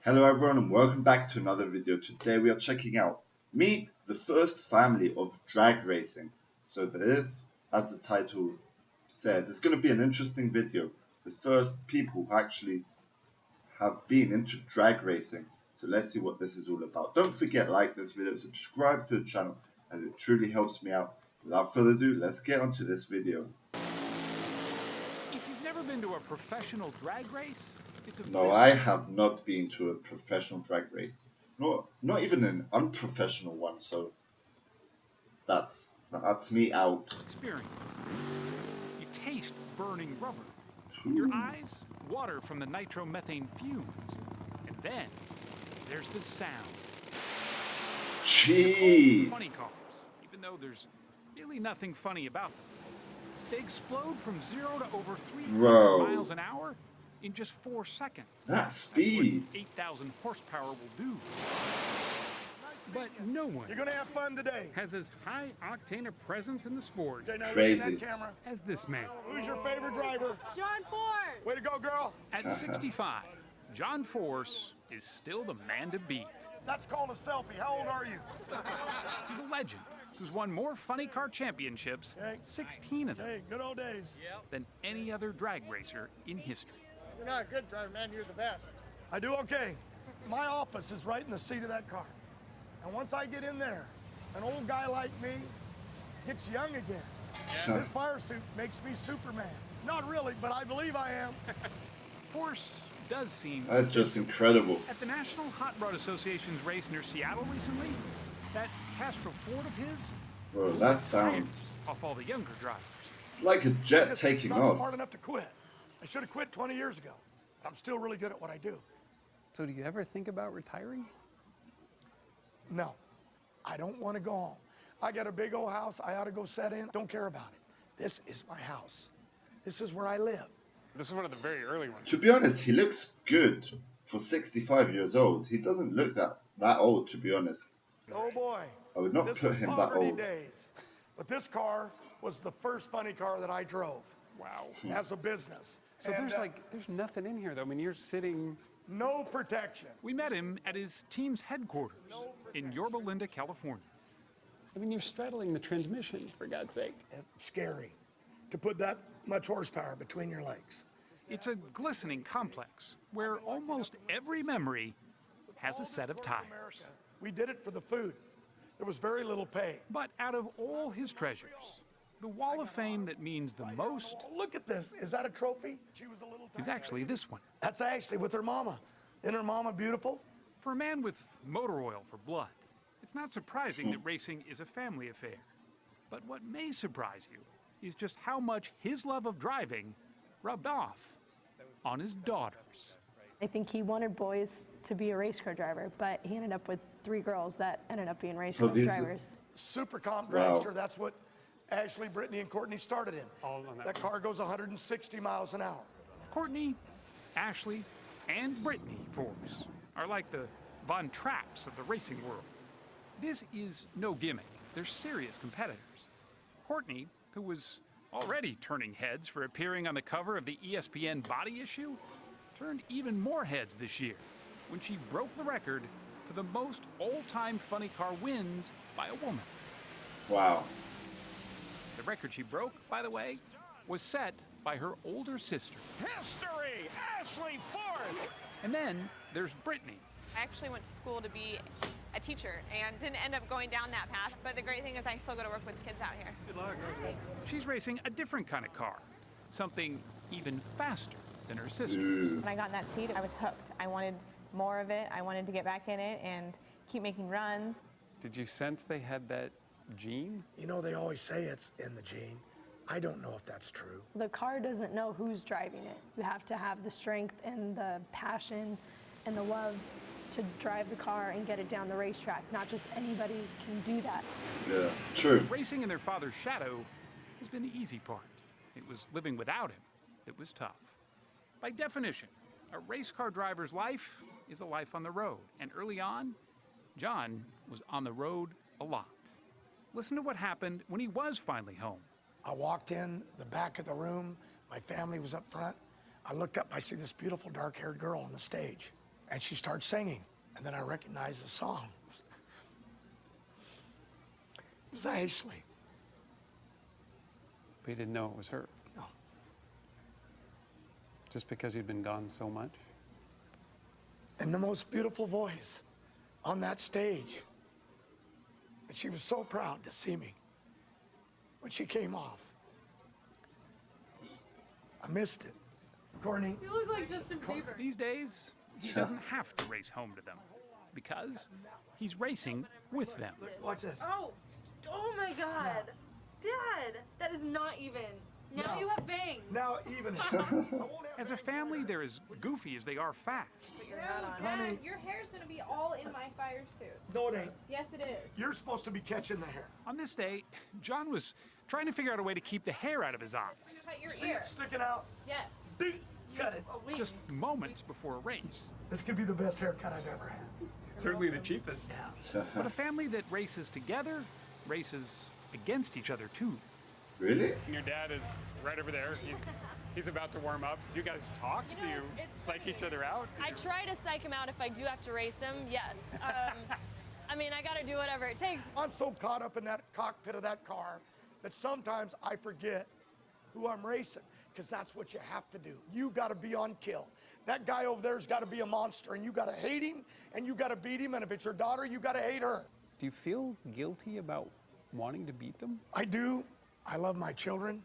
Hello everyone and welcome back to another video. Today we are checking out Meet the First Family of Drag Racing. So this, as the title says, it's going to be an interesting video. The first people who actually have been into drag racing. So let's see what this is all about. Don't forget, like this video, subscribe to the channel as it truly helps me out. Without further ado, let's get onto this video. If you've never been to a professional drag race, it's a No, I have not been to a professional drag race. Not even an unprofessional one, so that's me out. experience. You taste burning rubber. Your eyes water from the nitromethane fumes. And then there's the sound. Jeez. Funny cars, even though there's really nothing funny about them. They explode from 0 to over 300 miles an hour in just 4 seconds. That speed. That's what 8,000 horsepower will do. But no one You're gonna have fun today. has as high octane a presence in the sport Okay, now look Crazy. at that camera. as this man. Who's your favorite driver? John Ford! Way to go, girl. At 65, John Force is still the man to beat. That's called a selfie. How old are you? He's a legend who's won more funny car championships, Hey. 16 of them, Hey, good old days. than any other drag racer in history. You're not a good driver, man. You're the best. I do okay. My office is right in the seat of that car. And once I get in there, an old guy like me gets young again. This fire suit makes me Superman. Not really, but I believe I am. Force does seem... That's just incredible. At the National Hot Rod Association's race near Seattle recently, that Castro Ford of his Bro, blew that the sound. tires off all the younger drivers. It's like a jet Just taking not off. smart enough to quit. I should have quit 20 years ago. I'm still really good at what I do. So do you ever think about retiring? No, I don't want to go home. I got a big old house. I ought to go set in. Don't care about it. This is my house. This is where I live. This is one of the very early ones. To be honest, he looks good for 65 years old. He doesn't look that old, to be honest. Oh boy. I would not This put was him that poverty old. days. But this car was the first funny car that I drove Wow. as a business. So And, there's nothing in here though. I mean, you're sitting. no protection. We met him at his team's headquarters in Yorba Linda, California. I mean, you're straddling the transmission, for God's sake. It's scary to put that much horsepower between your legs. It's a glistening complex where almost every memory has a set of tires. We did it for the food. There was very little pay. But out of all his treasures, the wall of fame that means the most Oh, look at this. Is that a trophy? She was a little is tiny actually lady. this one. That's Ashley with her mama. Isn't her mama beautiful? For a man with motor oil for blood, it's not surprising that racing is a family affair. But what may surprise you is just how much his love of driving rubbed off on his daughters. I think he wanted boys to be a race car driver, but he ended up with 3 girls that ended up being race So car these- drivers. Super comp Wow. dragster. That's what Ashley, Brittany, and Courtney started in. All on that That car goes 160 miles an hour. Courtney, Ashley, and Brittany Force are like the Von Trapps of the racing world. This is no gimmick. They're serious competitors. Courtney, who was already turning heads for appearing on the cover of the ESPN Body Issue, turned even more heads this year when she broke the record for the most all-time funny car wins by a woman. Wow. The record she broke, by the way, was set by her older sister. History! Ashley Ford! And then there's Brittany. I actually went to school to be a teacher and didn't end up going down that path. But the great thing is I still go to work with kids out here. She's racing a different kind of car, something even faster than her sister. When I got in that seat, I was hooked. I wanted more of it. I wanted to get back in it and keep making runs. Did you sense they had that gene? You know, they always say it's in the gene. I don't know if that's true. The car doesn't know who's driving it. You have to have the strength and the passion and the love to drive the car and get it down the racetrack. Not just anybody can do that. Yeah. True. Racing in their father's shadow has been the easy part. It was living without him that was tough. By definition, a race car driver's life is a life on the road. And early on, John was on the road a lot. Listen to what happened when he was finally home. I walked in the back of the room. My family was up front. I looked up. I see this beautiful dark-haired girl on the stage. And she starts singing, and then I recognized the song. It was Ashley. But you didn't know it was her. No. Just because you'd been gone so much? And the most beautiful voice on that stage. And she was so proud to see me when she came off. I missed it. Courtney. You look like Justin Bieber. These days, he doesn't have to race home to them because he's racing with them. Watch this. Oh my God. Dad, that is not even. Now No. you have bangs. Now even. As a family, they're as goofy as they are fast. Honey. Your hair's gonna be all in my fire suit. No, it ain't. Yes, it is. You're supposed to be catching the hair. On this day, John was trying to figure out a way to keep the hair out of his eyes. Cut your See ear. it sticking out? Yes. Cut it. Oh, wait. Just moments before a race. This could be the best haircut I've ever had. Certainly the cheapest. Yeah. But a family that races together races against each other too. Really? And your dad is right over there. He's about to warm up. Do you guys talk? You Do know, you it's psych funny. each other out? I try to psych him out if I do have to race him, yes. I mean, I gotta do whatever it takes. I'm so caught up in that cockpit of that car that sometimes I forget who I'm racing, because that's what you have to do. You got to be on kill. That guy over there's got to be a monster, and you got to hate him, and you got to beat him, and if it's your daughter, you got to hate her. Do you feel guilty about wanting to beat them? I do. I love my children.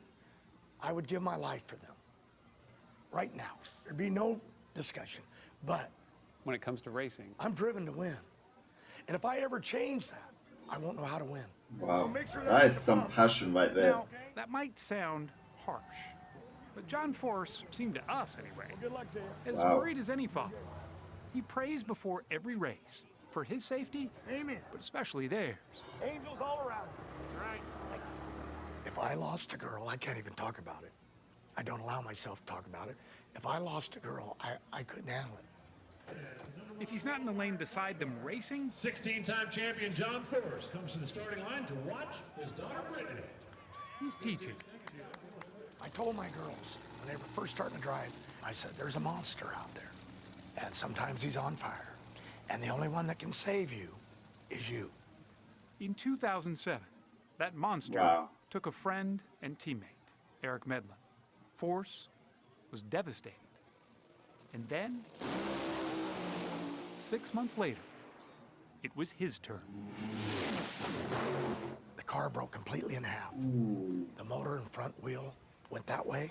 I would give my life for them. Right now. There'd be no discussion. But When it comes to racing, I'm driven to win. And if I ever change that, I won't know how to win. Wow. So make sure That is the some pump. passion right there. Now, that might sound harsh, but John Force seemed to us anyway Good luck to you. as Wow. worried as any father. He prays before every race for his safety, Amen. but especially theirs. Angels all around. Right. If I lost a girl, I can't even talk about it. I don't allow myself to talk about it. If I lost a girl, I couldn't handle it. If he's not in the lane beside them racing, 16-time champion John Force comes to the starting line to watch his daughter Brittany. he's teaching. I told my girls when they were first starting to drive, I said, there's a monster out there. And sometimes he's on fire. And the only one that can save you is you. In 2007, that monster Wow. took a friend and teammate, Eric Medlin. Force was devastated. And then, 6 months later, it was his turn. The car broke completely in half. The motor and front wheel went that way,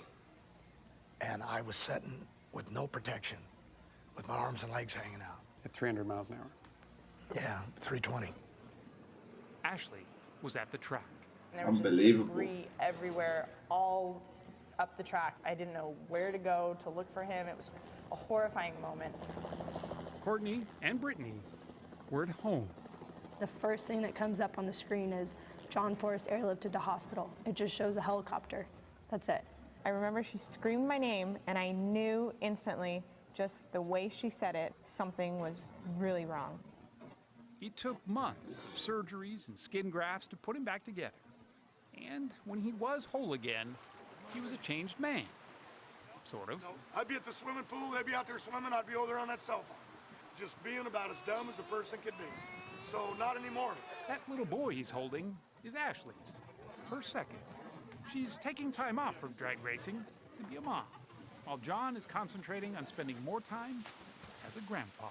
and I was sitting with no protection, with my arms and legs hanging out. at 300 miles an hour. Yeah, 320. Ashley was at the track. And there was Unbelievable. just debris everywhere, all up the track. I didn't know where to go to look for him. It was a horrifying moment. Courtney and Brittany were at home. The first thing that comes up on the screen is John Force airlifted to hospital. It just shows a helicopter. That's it. I remember she screamed my name, and I knew instantly, just the way she said it, something was really wrong. It took months of surgeries and skin grafts to put him back together. And when he was whole again, he was a changed man. Sort of. I'd be at the swimming pool, they'd be out there swimming, I'd be over there on that cell phone. Just being about as dumb as a person could be. So not anymore. That little boy he's holding is Ashley's, her second. She's taking time off from drag racing to be a mom, while John is concentrating on spending more time as a grandpa.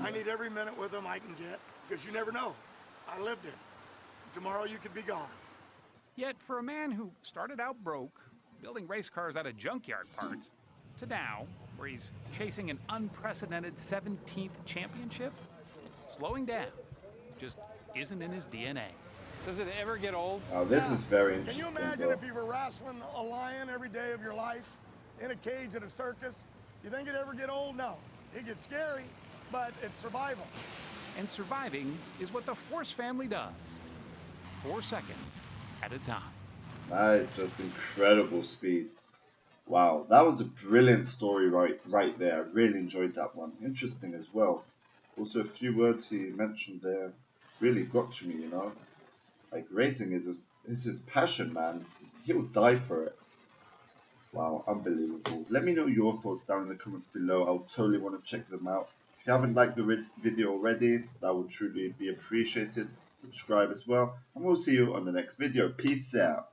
I need every minute with them I can get, because you never know. I lived it. Tomorrow you could be gone. Yet for a man who started out broke, building race cars out of junkyard parts, to now, where he's chasing an unprecedented 17th championship, slowing down just isn't in his DNA. Does it ever get old? Oh, this is very Can interesting, you imagine bro. if you were wrestling a lion every day of your life in a cage at a circus? You think it'd ever get old? No. It gets scary, but it's survival. And surviving is what the Force family does, 4 seconds at a time. That is just incredible speed. Wow, that was a brilliant story right there. I really enjoyed that one. Interesting as well. Also, a few words he mentioned there really got to me, you know. Like, racing is his passion, man. He'll die for it. Wow, unbelievable. Let me know your thoughts down in the comments below. I'll totally want to check them out. If If you haven't liked the video already, that would truly be appreciated. Subscribe as well, and we'll see you on the next video. Peace out.